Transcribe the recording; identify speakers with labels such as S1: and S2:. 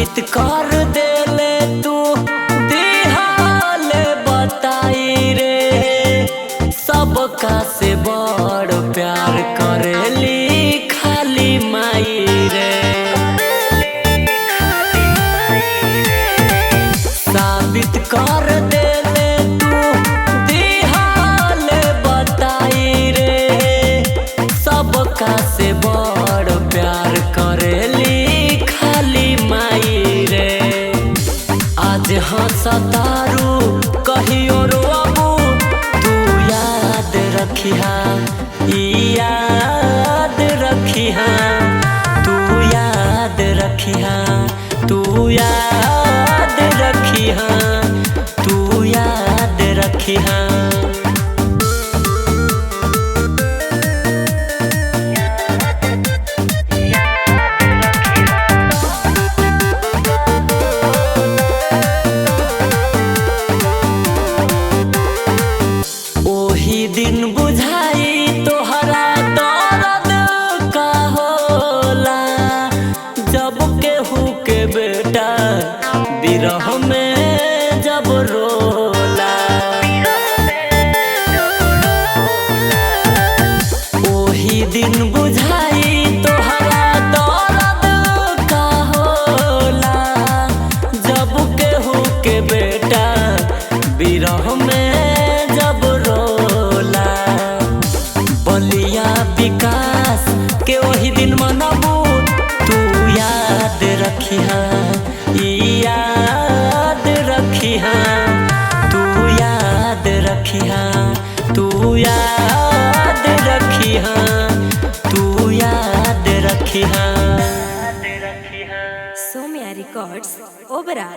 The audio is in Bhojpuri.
S1: साबित कर देले तू दिहाले बताई रे। सबका से बड़ प्यार करेली खाली माई रे। साबित कर देले तू दिहाले बताई रे। सबका से बड़ प्यार करेली खाली माई रे। आज हंसतारू कहियो रोबू तू याद रखिहा, याद रखिहा, तू याद रखिहा, तू याद रखिहा, तू याद रखिहा। दिन बुझाई तोहरा दर्द का होला, जब केहू के बेटा बिरह में जब रोला। ओही दिन बुझाई तोहरा दर्द का होला, जब केहू के बेटा बिरह में जब रोला। बलिया विकास के वही दिन मनबू तू याद रखिहा, याद रखिहा, तू याद रखिहा, तू याद रखिहा, तू याद रखिहा।
S2: सोम्या रिकॉर्ड्स ओबरा।